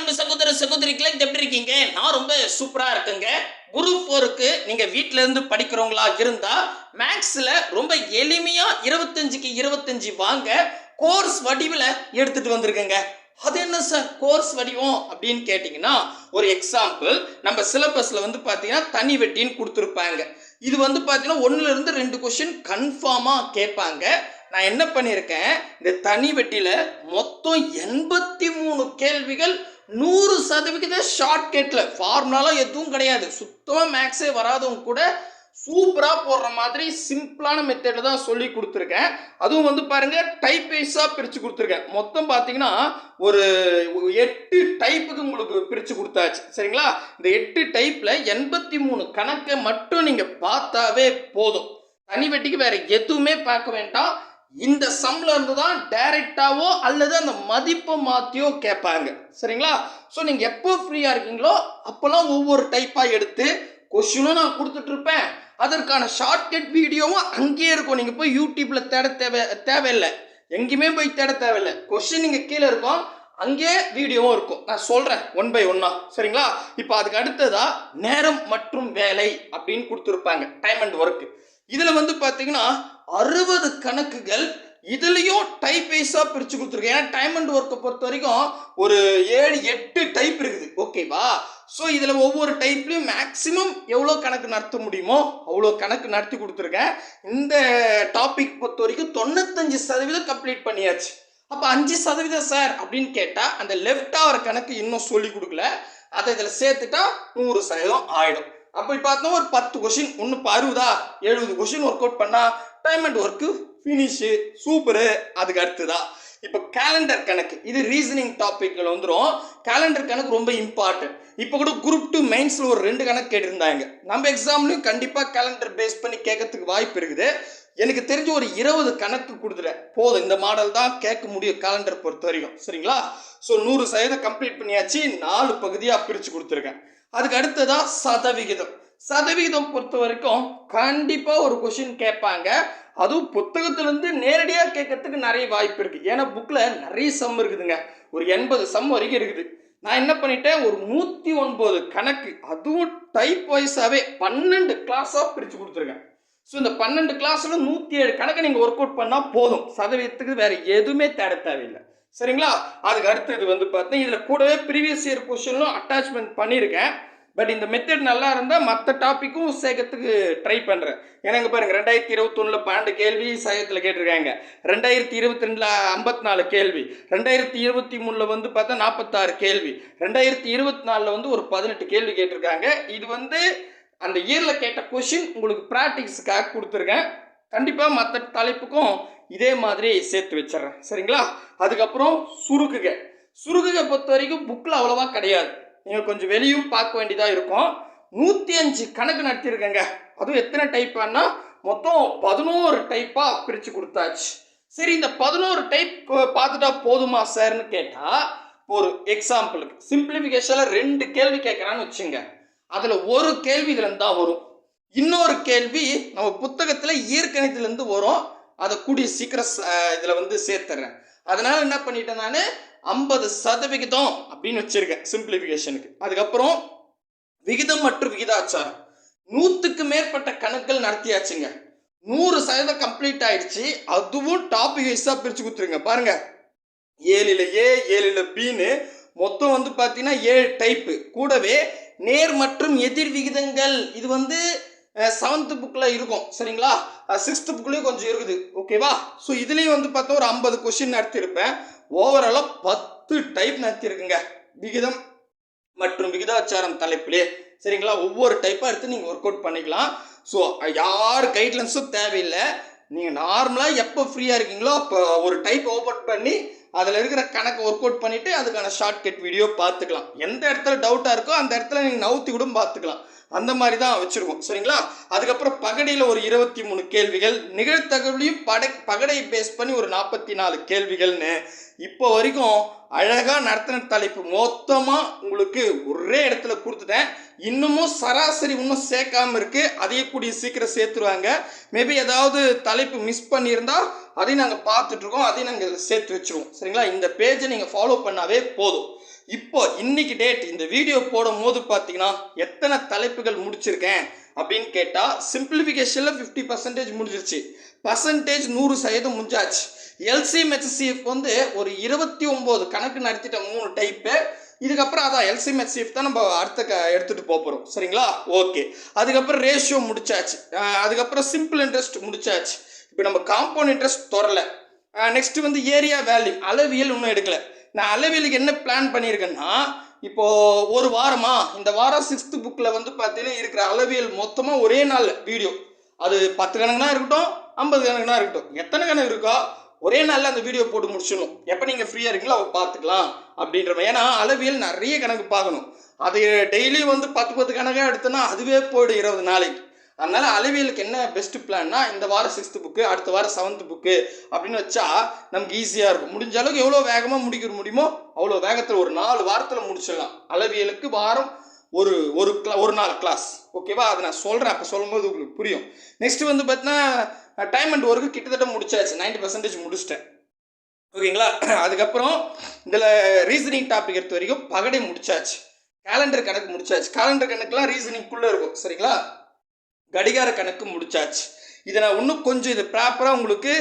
அன்பு சகோதர சகோதரிகளை எப்படி இருக்கீங்க? நான் ரொம்ப சூப்பரா இருக்குங்க. குரூப் 4க்கு நீங்க வீட்ல இருந்து படிக்கிறவங்களா இருந்தா மேக்ஸ்ல ரொம்ப எளிமையா 25க்கு 25 வாங்க கோர்ஸ் வடிவில் எடுத்துட்டு வந்திருக்கேங்க. அது என்ன சார் கோர்ஸ் வடிவம் அப்படின்னு கேட்டிங்கன்னா, ஒரு எக்ஸாம்பிள் நம்ம சிலபஸ்ல வந்து பார்த்தீங்கன்னா தனி வெட்டின்னு கொடுத்துருப்பாங்க. இது வந்து பார்த்தீங்கன்னா 1ல இருந்து 2 கொஸ்டின் கன்ஃபார்மாக கேட்பாங்க. நான் என்ன பண்ணியிருக்கேன், இந்த தனி வெட்டியில் மொத்தம் 83 கேள்விகள் 100% ஷார்ட்கட்டில், ஃபார்முலாலாம் எதுவும் கிடையாது. சுத்தமாக மேக்ஸே வராதவங்க கூட சூப்பராக போடுற மாதிரி சிம்பிளான மெத்தடில் தான் சொல்லி கொடுத்துருக்கேன். அதுவும் வந்து பாருங்கள் டைப் வைஸாக பிரித்து கொடுத்துருக்கேன். மொத்தம் பார்த்தீங்கன்னா ஒரு 8 டைப்புக்கு உங்களுக்கு பிரித்து கொடுத்தாச்சு. சரிங்களா? இந்த 8 டைப்பில் 83 கணக்கை மட்டும் நீங்கள் பார்த்தாவே போதும். தனி வெட்டிக்கு வேறு எதுவுமே பார்க்க வேண்டாம். இந்த சம்ல இருந்து தான் டைரக்டாவோ அல்லது அந்த மதிப்பை மாற்றியோ கேட்பாங்க. சரிங்களா? ஸோ நீங்கள் எப்போ ஃப்ரீயாக இருக்கீங்களோ அப்போல்லாம் ஒவ்வொரு டைப்பாக எடுத்து கொஸ்டினும் நான் கொடுத்துட்ருப்பேன். அதற்கான ஷார்ட்கட் வீடியோவும் அங்கேயே இருக்கும். நீங்கள் போய் யூடியூப்பில் தேவையில்லை, எங்கேயுமே போய் தேட தேவையில்லை. கொஸ்டின் நீங்கள் கீழே இருக்கும், அங்கேயே வீடியோவும் இருக்கும். நான் சொல்கிறேன் 1 by 1. சரிங்களா? இப்போ அதுக்கு அடுத்ததா நேரம் மற்றும் வேலை அப்படின்னு கொடுத்துருப்பாங்க, டைம் அண்ட் ஒர்க்கு. இதில் வந்து பார்த்தீங்கன்னா 60 கணக்குகள் இதுலேயும் டைப் வைஸாக பிரித்து கொடுத்துருக்கேன். ஏன்னா டைம் அண்ட் ஒர்க்கை பொறுத்த வரைக்கும் ஒரு 7-8 டைப் இருக்குது. ஓகேவா? ஸோ இதில் ஒவ்வொரு டைப்லையும் மேக்ஸிமம் எவ்வளோ கணக்கு நடத்த முடியுமோ அவ்வளோ கணக்கு நடத்தி கொடுத்துருக்கேன். இந்த டாபிக் பொறுத்த வரைக்கும் 95% கம்ப்ளீட் பண்ணியாச்சு. அப்போ 5% சார் அப்படின்னு கேட்டால் அந்த லெஃப்ட் ஆகிற கணக்கு இன்னும் சொல்லி கொடுக்கல. அதை இதில் சேர்த்துட்டா 100% ஆகிடும். அப்படி பார்த்தோம் ஒரு 10 கொஸ்டின், ஒன்று 60 கொஸ்டின் ஒர்க் அவுட் பண்ணால் time and work finish, super. அதுக்கு அடுத்துதா இப்போ கேலண்டர் கணக்கு. இது ரீசனிங் டாபிக்ல வந்துடும். கேலண்டர் கணக்கு ரொம்ப இம்பார்ட்டன்ட். இப்போ கூட குரூப் 2 மெயின்ஸில் ஒரு 2 கணக்கு கேட்டிருந்தாங்க. நம்ம எக்ஸாம்லையும் கண்டிப்பாக கேலண்டர் பேஸ் பண்ணி கேட்கறதுக்கு வாய்ப்பு இருக்குது. எனக்கு தெரிஞ்ச ஒரு 20 கணக்கு கொடுத்துட்டேன் போதும். இந்த மாடல் தான் கேட்க முடியும் கேலண்டர் பொறுத்த வரைக்கும். சரிங்களா? ஸோ 100% கம்ப்ளீட் பண்ணியாச்சு. 4 பகுதியாக பிரித்து கொடுத்துருக்கேன். அதுக்கு அடுத்ததா சதவிகிதம் பொறுத்த வரைக்கும் கண்டிப்பாக ஒரு கொஸ்டின் கேட்பாங்க. அதுவும் புத்தகத்திலேருந்து நேரடியாக கேட்கறதுக்கு நிறைய வாய்ப்பு இருக்குது. ஏன்னா புக்கில் நிறைய சம் இருக்குதுங்க. ஒரு 80 சம் வரைக்கும் இருக்குது. நான் என்ன பண்ணிட்டேன், ஒரு 109 கணக்கு, அதுவும் டைப் வைஸாகவே 12 கிளாஸாக பிரித்து கொடுத்துருக்கேன். ஸோ இந்த 12 கிளாஸில் 107 கணக்கு நீங்கள் ஒர்க் அவுட் பண்ணால் போதும். சதவீதத்துக்கு வேறு எதுவுமே தேட தேவையில்லை. சரிங்களா? அதுக்கு அடுத்தது வந்து பார்த்தீங்கன்னா இதில் கூடவே ப்ரீவியஸ் இயர் கொஸ்டின்லும் அட்டாச்மெண்ட் பண்ணியிருக்கேன். பட் இந்த மெத்தட் நல்லா இருந்தால் மற்ற டாப்பிக்கும் சேர்க்கறதுக்கு ட்ரை பண்ணுறேன். ஏன்னா இங்கே பாருங்கள் 2021 12 கேள்வி சதவீதத்தில் கேட்டிருக்காங்க. 2022 54 கேள்வி, 2023 வந்து பார்த்தா 46 கேள்வி, 2024 வந்து ஒரு 18 கேள்வி கேட்டிருக்காங்க. இது வந்து அந்த இயரில் கேட்ட கொஷின் உங்களுக்கு ப்ராக்டிக்ஸுக்காக கொடுத்துருக்கேன். கண்டிப்பாக மற்ற தலைப்புக்கும் இதே மாதிரி சேர்த்து வச்சிட்றேன். சரிங்களா? அதுக்கப்புறம் சுருக்குக பொறுத்த வரைக்கும் புக்கில் அவ்வளோவா கிடையாது. நீங்கள் கொஞ்சம் வெளியும் பார்க்க வேண்டியதாக இருக்கும். 105 கணக்கு நடத்தியிருக்கேங்க. அதுவும் எத்தனை டைப்பானா மொத்தம் 11 டைப்பாக பிரித்து கொடுத்தாச்சு. சரி, இந்த 11 டைப் பார்த்துட்டா போதுமா சார்னு கேட்டால், ஒரு எக்ஸாம்பிளுக்கு சிம்பிளிஃபிகேஷனில் 2 கேள்வி கேட்குறான்னு வச்சுங்க. அதில் ஒரு கேள்வி இதுலேருந்து தான் வரும். இன்னொரு கேள்வி நம்ம புத்தகத்தில் இயற்கணிதத்துலேருந்து வரும். அதை கூடிய சீக்கிரம் இதில் வந்து சேர்த்துறேன். அதனால் என்ன பண்ணிட்டேன், நான் 50% அப்படின்னு வச்சிருக்கேன் சிம்பிளிஃபிகேஷனுக்கு. அதுக்கப்புறம் விகிதம் மற்றும் விகிதாச்சாரம் 100க்கு மேற்பட்ட கணக்குகள் நடத்தியாச்சுங்க. 100% கம்ப்ளீட் ஆயிடுச்சு. அதுவும் டாபிக் வைஸாக பிரித்து கொடுத்துருங்க. பாருங்க, 7ல் A 7ல் Bன்னு மொத்தம் வந்து பார்த்தீங்கன்னா 7 டைப்பு. கூடவே நேர் மற்றும் எதிர் விகிதங்கள் இது வந்து 7th புக்கில் இருக்கும். சரிங்களா? 6th புக்லேயும் கொஞ்சம் இருக்குது. ஓகேவா? ஸோ இதுலேயும் வந்து பார்த்தா ஒரு 50 கொஸ்டின் நடத்தியிருப்பேன். ஓவராலாக 10 டைப் நடத்தியிருக்குங்க விகிதம் மற்றும் விகிதாச்சாரம் தலைப்பிலே. சரிங்களா? ஒவ்வொரு டைப்பாக எடுத்து நீங்கள் ஒர்க் அவுட் பண்ணிக்கலாம். ஸோ யார் கைட்லைன்ஸும் தேவையில்லை. நீங்கள் நார்மலாக எப்போ ஃப்ரீயாக இருக்கீங்களோ அப்போ ஒரு டைப் ஓப்பன் பண்ணி அதில் இருக்கிற கணக்கு ஒர்க் அவுட் பண்ணிவிட்டு அதுக்கான ஷார்ட்கட் வீடியோ பார்த்துக்கலாம். எந்த இடத்துல டவுட்டாக இருக்கோ அந்த இடத்துல நீங்கள் நவுத்தி கூட பார்த்துக்கலாம். அந்த மாதிரி தான் வச்சுருக்கோம். சரிங்களா? அதுக்கப்புறம் பகடையில் ஒரு 23 கேள்விகள், நிகழ்த்தகவலையும் பகடை பேஸ் பண்ணி ஒரு 44 கேள்விகள்னு இப்போ வரைக்கும் அழகாக நடத்தின தலைப்பு மொத்தமாக உங்களுக்கு ஒரே இடத்துல கொடுத்துட்டேன். இன்னமும் சராசரி இன்னும் சேர்க்காமல் இருக்குது. அதையும் கூடிய சீக்கிரம் சேர்த்துருவாங்க. மேபி ஏதாவது தலைப்பு மிஸ் பண்ணியிருந்தால் அதையும் நாங்கள் பார்த்துட்ருக்கோம். அதையும் நாங்கள் சேர்த்து வச்சுருவோம். சரிங்களா? இந்த பேஜை நீங்கள் ஃபாலோ பண்ணாவே போதும். இப்போ இன்னைக்கு டேட் இந்த வீடியோ போடும் போது பார்த்தீங்கன்னா எத்தனை தலைப்புகள் முடிச்சிருக்கேன் அப்படின்னு கேட்டால் சிம்பிளிஃபிகேஷனில் 50% முடிஞ்சிருச்சு. பர்சன்டேஜ் 100% முடிஞ்சாச்சு. எல்சிஎம் ஹெச்சிஎஃப் வந்து ஒரு 29 கணக்கு நடத்திட்ட 3 டைப்பு. இதுக்கப்புறம் அதான் எல்சிஎம் ஹெச்சிஎஃப் தான் நம்ம அடுத்த எடுத்துகிட்டு போகிறோம். சரிங்களா? ஓகே. அதுக்கப்புறம் ரேஷியோ முடிச்சாச்சு. அதுக்கப்புறம் சிம்பிள் இன்ட்ரெஸ்ட் முடிச்சாச்சு. இப்போ நம்ம காம்பவுண்ட் இன்ட்ரெஸ்ட் தொடரல. நெக்ஸ்ட் வந்து ஏரியா வேல்யூ அளவியல் இன்னும் எடுக்கல. நான் அளவியலுக்கு என்ன பிளான் பண்ணியிருக்கேன்னா, இப்போ ஒரு வாரமா இந்த வாரம் 6th புக்கில் வந்து பார்த்தீங்கன்னா இருக்கிற அளவியல் மொத்தமாக ஒரே நாள் வீடியோ. அது 10 கணக்குனா இருக்கட்டும், 50 கணக்குனா இருக்கட்டும், எத்தனை கணக்கு இருக்கோ ஒரே நாளில் அந்த வீடியோ போட்டு முடிச்சிடணும். எப்போ நீங்கள் ஃப்ரீயாக இருக்கீங்களோ அவ பார்த்துக்கலாம் அப்படின்ற மாதிரி. ஏன்னா அளவியல் நிறைய கணக்கு பார்க்கணும். அது டெய்லி வந்து 10 கணக்காக எடுத்தோன்னா அதுவே போய்டும் 20 நாளைக்கு. அதனால அளவியலுக்கு என்ன பெஸ்ட் பிளான்னா, இந்த வாரம் 6th புக்கு, அடுத்த வாரம் 7th புக்கு அப்படின்னு வச்சா நமக்கு ஈஸியாக இருக்கும். முடிஞ்ச அளவுக்கு எவ்வளோ வேகமாக முடிக்க முடியுமோ அவ்வளோ வேகத்தில் ஒரு 4 வாரத்தில் முடிச்சிடலாம். அளவியலுக்கு வாரம் ஒரு நாள் கிளாஸ். ஓகேவா? அதை நான் சொல்கிறேன், அப்போ சொல்லும்போது உங்களுக்கு புரியும். நெக்ஸ்ட் வந்து பார்த்தீங்கன்னா டைம் அண்ட் ஒர்க்கு கிட்டத்தட்ட முடிச்சாச்சு. 90% முடிச்சிட்டேன். ஓகேங்களா? அதுக்கப்புறம் இதில் ரீசனிங் டாபிக் எடுத்த வரைக்கும் பகடை முடிச்சாச்சு. கேலண்டர் கணக்கு முடிச்சாச்சு. கேலண்டர் கணக்குலாம் ரீசனிங்குள்ளே இருக்கும். சரிங்களா? கடிகார கணக்கு முடிச்சாச்சு. இதை நான் இன்னும் கொஞ்சம் இது ப்ராப்பராக உங்களுக்கு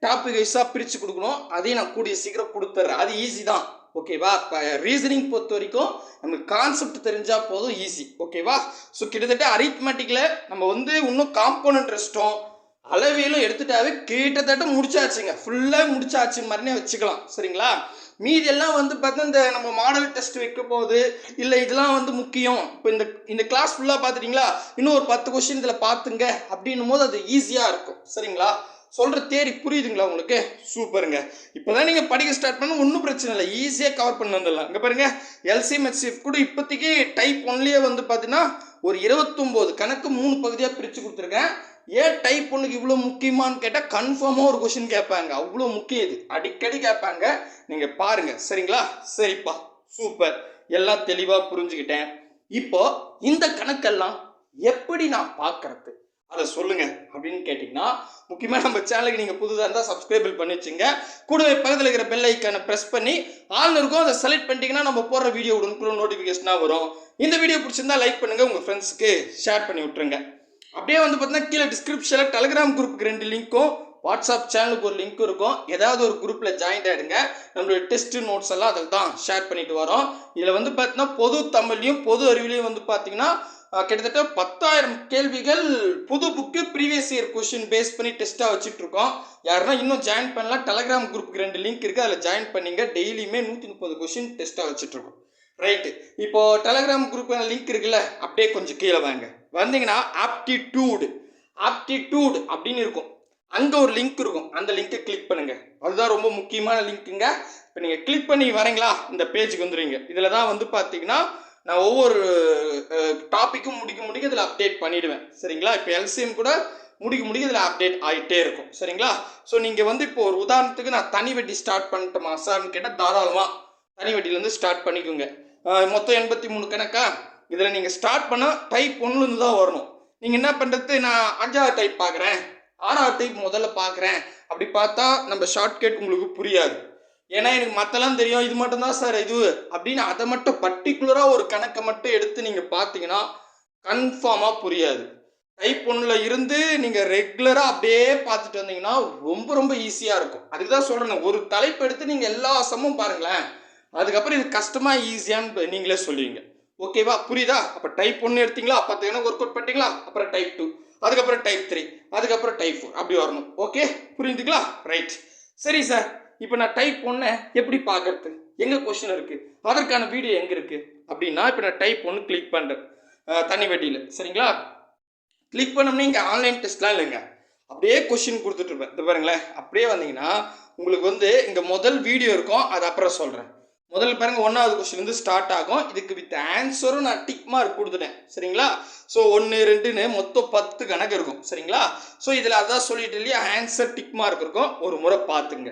டாபிக் வைஸாக பிரித்து கொடுக்கணும். அதையும் நான் கூடிய சீக்கிரம் கொடுத்துட்றேன். அது ஈஸி தான். ஓகேவா? இப்போ ரீசனிங் பொறுத்த வரைக்கும் நமக்கு கான்செப்ட் தெரிஞ்சால் போதும், ஈஸி. ஓகேவா? ஸோ கிட்டத்தட்ட அரித்மெட்டிக்கில் நம்ம வந்து இன்னும் காம்பவுண்ட் இன்ட்ரெஸ்ட்டும் அளவியலும் எடுத்துட்டாவே கிட்டத்தட்ட முடிச்சாச்சுங்க. ஃபுல்லாக முடிச்சாச்சு மாதிரினே வச்சுக்கலாம். சரிங்களா? மீதி எல்லாம் வந்து பார்த்தா இந்த நம்ம மாடல் டெஸ்ட் வைக்க போது இல்லை இதெல்லாம் வந்து முக்கியம். இப்போ இந்த கிளாஸ் ஃபுல்லாக பார்த்துட்டிங்களா, இன்னும் ஒரு 10 கொஸ்டின் இதில் பார்த்துங்க அப்படின்னும் போது அது ஈஸியாக இருக்கும். சரிங்களா? சொல்கிற தேரி புரியுதுங்களா உங்களுக்கு? சூப்பருங்க. இப்போ தான் நீங்கள் படிக்க ஸ்டார்ட் பண்ண ஒன்றும் பிரச்சனை இல்லை, ஈஸியாக கவர் பண்ணி வந்துடலாம். இங்கே பாருங்கள், எல்சிஎம் ஹெச்சிஎஃப் கூட இப்போதைக்கு டைப் 1லேயே வந்து பார்த்தீங்கன்னா ஒரு 29 கணக்கு 3 பகுதியாக பிரித்து கொடுத்துருக்கேன். ஏன் டைப் 1க்கு இவ்வளோ முக்கியமானு கேட்டால் கன்ஃபார்மாக ஒரு கொஸ்டின் கேட்பாங்க. அவ்வளோ முக்கியம், இது அடிக்கடி கேட்பாங்க. நீங்கள் பாருங்கள். சரிங்களா? சரிப்பா, சூப்பர். எல்லாம் தெளிவாக புரிஞ்சுக்கிட்டேன். இப்போ இந்த கணக்கெல்லாம் எப்படி நான் பார்க்கறது அதை சொல்லுங்க அப்படின்னு கேட்டிங்கன்னா, முக்கியமாக நம்ம சேனலுக்கு நீங்கள் புதுதாக இருந்தால் சப்ஸ்கிரைபிள் பண்ணி வச்சுங்க. கூடவே பக்கத்தில் இருக்கிற பெல் ஐக்கானை ப்ரெஸ் பண்ணி ஆல் இருக்கும், அதை செலக்ட் பண்ணிட்டீங்கன்னா நம்ம போடுற வீடியோ உடனுக்குள்ள நோட்டிஃபிகேஷனாக வரும். இந்த வீடியோ பிடிச்சிருந்தா லைக் பண்ணுங்கள், உங்கள் ஃப்ரெண்ட்ஸுக்கு ஷேர் பண்ணி விட்டுருங்க. அப்படியே வந்து பார்த்தீங்கன்னா கீழே டிஸ்கிரிப்ஷனில் டெலிகிராம் குரூப்புக்கு 2 லிங்க்கும், வாட்ஸ்அப் சேனலுக்கு ஒரு லிங்க் இருக்கும். ஏதாவது ஒரு குரூப்பில் ஜாயின் ஆகிடுங்க. நம்மளுடைய டெஸ்ட் நோட்ஸ் எல்லாம் அதில் தான் ஷேர் பண்ணிட்டு வரோம். இதில் வந்து பார்த்தீங்கன்னா பொது தமிழ்லையும் பொது அறிவிலையும் வந்து பார்த்தீங்கன்னா கிட்டத்தட்ட 10,000 கேள்விகள் புது book previous year question base பண்ணி டெஸ்ட்டாக வச்சுட்ருக்கோம். யாருன்னா இன்னும் ஜாயின் பண்ணலாம், டெலிகிராம் குரூப்புக்கு 2 லிங்க் இருக்குது, அதில் ஜாயின் பண்ணிங்க. டெய்லியுமே 130 கொஸ்டின் டெஸ்ட்டாக வச்சுட்ருக்கோம். ரைட்டு. இப்போது டெலிகிராம் குரூப் லிங்க் இருக்குல்ல, அப்படியே கொஞ்சம் கீழே வாங்க. வந்தீங்கன்னா ஆப்டிடியூடு அப்படின்னு இருக்கும். அங்கே ஒரு லிங்க் இருக்கும், அந்த லிங்க்கை கிளிக் பண்ணுங்கள். அதுதான் ரொம்ப முக்கியமான லிங்க்குங்க. இப்போ நீங்கள் கிளிக் பண்ணி வரீங்களா, இந்த பேஜுக்கு வந்துடுவீங்க. இதில் தான் வந்து பார்த்தீங்கன்னா நான் ஒவ்வொரு டாப்பிக்கும் முடிக்க இதில் அப்டேட் பண்ணிவிடுவேன். சரிங்களா? இப்போ எல்சிஎம் கூட முடிக்க இதில் அப்டேட் ஆகிட்டே இருக்கும். சரிங்களா? ஸோ நீங்கள் வந்து இப்போ ஒரு உதாரணத்துக்கு நான் தனி வட்டி ஸ்டார்ட் பண்ணிட்டோமா சார்னு கேட்டால் தாராளமாக தனி வட்டியிலேருந்து ஸ்டார்ட் பண்ணிக்கோங்க. மொத்தம் 83 கணக்கா. இதில் நீங்கள் ஸ்டார்ட் பண்ணால் டைப் 1லேருந்து தான் வரணும். நீங்கள் என்ன பண்ணுறது, நான் 5வது டைப் பார்க்குறேன், 6வது டைப் முதல்ல பார்க்குறேன், அப்படி பார்த்தா நம்ம ஷார்ட்கட் உங்களுக்கு புரியாது. ஏன்னா எனக்கு மற்றெல்லாம் தெரியும், இது மட்டும்தான் சார் இது அப்படின்னு அதை மட்டும் பர்டிகுலராக ஒரு கணக்கை மட்டும் எடுத்து நீங்கள் பார்த்தீங்கன்னா கன்ஃபார்மாக புரியாது. டைப் 1ல் இருந்து நீங்கள் ரெகுலராக அப்படியே பார்த்துட்டு வந்தீங்கன்னா ரொம்ப ரொம்ப ஈஸியாக இருக்கும். அதுக்கு தான் சொல்கிறேன், ஒரு தலைப்பு எடுத்து நீங்கள் எல்லா சமமும் பாருங்களேன், அதுக்கப்புறம் இது கஷ்டமாக ஈஸியான்னு நீங்களே சொல்லுவீங்க. ஓகேவா? புரியுதா? அப்போ டைப் 1 எடுத்தீங்களா, 10 கணக்கு ஒர்க் அவுட் பண்ணிட்டீங்களா, அப்புறம் டைப் 2, அதுக்கப்புறம் டைப் 3, அதுக்கப்புறம் டைப் 4, அப்படி வரணும். ஓகே, புரியுதுங்களா? ரைட். சரி சார், இப்போ நான் டைப் 1 எப்படி பார்க்கறது, எங்கே கொஸ்டின் இருக்குது, அதற்கான வீடியோ எங்கே இருக்குது அப்படின்னா, இப்போ நான் டைப் 1 கிளிக் பண்ணுறேன் தனி வட்டியில். சரிங்களா? கிளிக் பண்ணோம்னா இங்கே ஆன்லைன் டெஸ்ட்லாம் இல்லைங்க, அப்படியே கொஸ்டின் கொடுத்துட்ருப்பேன். இது பாருங்களேன், அப்படியே வந்தீங்கன்னா உங்களுக்கு வந்து இங்கே முதல் வீடியோ இருக்கும், அது அப்புறம் சொல்கிறேன். முதல்ல பாருங்கள், 1வது கொஸ்டின் வந்து ஸ்டார்ட் ஆகும். இதுக்கு வித் ஆன்சரும் நான் டிக் மார்க் கொடுத்துட்டேன். சரிங்களா? ஸோ 1, 2ன்னு மொத்தம் 10 கணக்கு இருக்கும். சரிங்களா? ஸோ இதில் அதான் சொல்லிட்டு இல்லையா, ஆன்சர் டிக் மார்க் இருக்கும், ஒரு முறை பார்த்துங்க.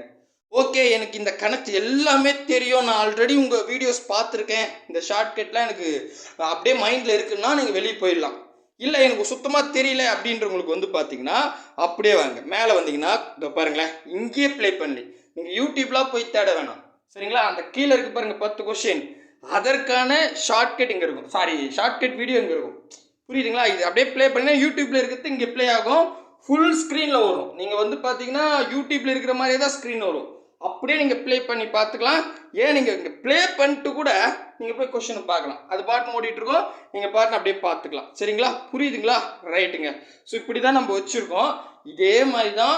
ஓகே, எனக்கு இந்த கணக்கு எல்லாமே தெரியும், நான் ஆல்ரெடி உங்கள் வீடியோஸ் பார்த்துருக்கேன், இந்த ஷார்ட்கட்லாம் எனக்கு அப்படியே மைண்டில் இருக்குன்னா நீங்கள் வெளியே போயிடலாம். இல்லை எனக்கு சுத்தமாக தெரியல அப்படின்றவங்களுக்கு வந்து பார்த்தீங்கன்னா அப்படியே வாங்க, மேலே வந்தீங்கன்னா இதை பாருங்களேன், இங்கேயே ப்ளே பண்ணி நீங்கள் யூடியூப்லாம் போய் தேட வேணாம். சரிங்களா? அந்த கீழே இருக்கு பாருங்கள் 10 கொஸ்டின், அதற்கான ஷார்ட்கட் இங்கே இருக்கும், சாரி ஷார்ட்கட் வீடியோ இங்கே இருக்கும். புரியுதுங்களா? இது அப்படியே ப்ளே பண்ணினா யூடியூப்பில் இருக்கிறது இங்கே ப்ளே ஆகும், ஃபுல் ஸ்க்ரீனில் வரும். நீங்கள் வந்து பார்த்தீங்கன்னா யூடியூப்பில் இருக்கிற மாதிரியே தான் ஸ்க்ரீன் வரும். அப்படியே நீங்கள் ப்ளே பண்ணி பார்த்துக்கலாம். ஏன் நீங்கள் இங்கே ப்ளே பண்ணிட்டு கூட நீங்கள் போய் கொஸ்டினை பார்க்கலாம். அது பாட்டுன்னு ஓடிட்டுருக்கோம், நீங்கள் பாட்டுன்னு அப்படியே பார்த்துக்கலாம். சரிங்களா? புரியுதுங்களா? ரைட்டுங்க. ஸோ இப்படி தான் நம்ம வச்சுருக்கோம். இதே மாதிரி தான்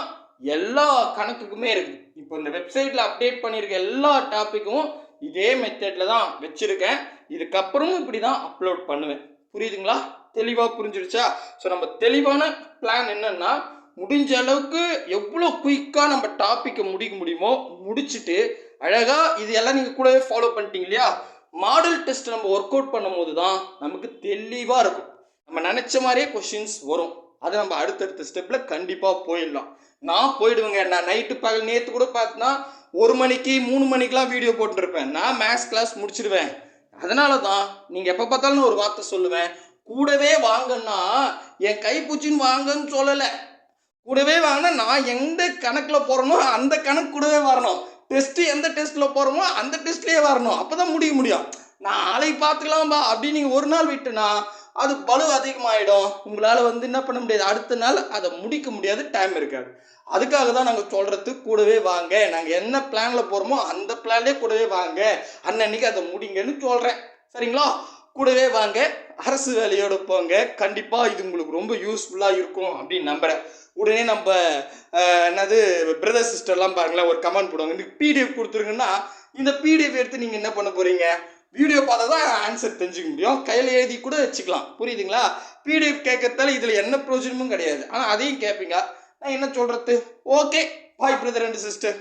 எல்லா கணக்குக்குமே இருக்குது. இப்போ இந்த வெப்சைட்டில் அப்டேட் பண்ணியிருக்க எல்லா டாப்பிக்கும் இதே மெத்தடில் தான் வச்சுருக்கேன். இதுக்கப்புறமும் இப்படி தான் அப்லோட் பண்ணுவேன். புரியுதுங்களா? தெளிவாக புரிஞ்சிடுச்சா? ஸோ நம்ம தெளிவான பிளான் என்னன்னா, முடிஞ்ச அளவுக்கு எவ்வளோ குயிக்காக நம்ம டாப்பிக்கை முடிக்க முடியுமோ முடிச்சுட்டு அழகாக இது எல்லாம் நீங்கள் கூடவே ஃபாலோ பண்ணிட்டீங்க இல்லையா? மாடல் டெஸ்ட் நம்ம ஒர்க் அவுட் பண்ணும் போது தான் நமக்கு தெளிவாக இருக்கும். நம்ம நினச்ச மாதிரியே கொஷின்ஸ் வரும். அதை நம்ம அடுத்தடுத்த ஸ்டெப்பில் கண்டிப்பாக போயிடலாம். நான் போயிடுவேங்க. நான் நைட்டு பகல் நேற்று கூட பார்த்தீங்கன்னா 1 மணிக்கு 3 மணிக்கெலாம் வீடியோ போட்டுருப்பேன். நான் மேத்ஸ் கிளாஸ் முடிச்சிடுவேன். அதனால தான் நீங்கள் எப்போ பார்த்தாலும் ஒரு வார்த்தை சொல்லுவேன், கூடவே வாங்கன்னா என் கைப்பூச்சின்னு வாங்கன்னு சொல்லலை. கூடவே வாங்கினா நான் எந்த கணக்கில் போகிறனோ அந்த கணக்கு கூடவே வரணும். டெஸ்ட்டு எந்த டெஸ்ட்டில் போகிறோமோ அந்த டெஸ்ட்லேயே வரணும். அப்போ தான் முடியும். நாளைக்கு பார்த்துக்கலாம்பா அப்படின்னு நீங்கள் ஒரு நாள் விட்டுனா அது பலு அதிகமாகிடும். உங்களால் வந்து என்ன பண்ண முடியாது, அடுத்த நாள் அதை முடிக்க முடியாது, டைம் இருக்காது. அதுக்காக தான் நாங்கள் சொல்கிறது, கூடவே வாங்க. நாங்கள் என்ன பிளானில் போகிறோமோ அந்த பிளான்லேயே கூடவே வாங்க, அன்னன்னைக்கு அதை முடிங்கன்னு சொல்கிறேன். சரிங்களா? கூடவே வாங்க, அரசு வேலையோடு போங்க. கண்டிப்பாக இது உங்களுக்கு ரொம்ப யூஸ்ஃபுல்லாக இருக்கும் அப்படின்னு நம்புகிறேன். உடனே நம்ம என்னது பிரதர் சிஸ்டர்லாம் பாருங்களேன், ஒரு கமெண்ட் போடுவாங்க, இந்த பிடிஎஃப் கொடுத்துருங்கன்னா இந்த பிடிஎஃப் எடுத்து நீங்கள் என்ன பண்ண போகிறீங்க, வீடியோ பார்த்தா தான் ஆன்சர் தெரிஞ்சுக்க முடியும். கையில் எழுதி கூட வச்சுக்கலாம். புரியுதுங்களா? பிடிஎஃப் கேட்கறதால இதில் என்ன பிரயோஜனமும் கிடையாது. ஆனால் அதையும் கேட்பீங்க. நான் என்ன சொல்கிறது? Okay, bye brother and sister.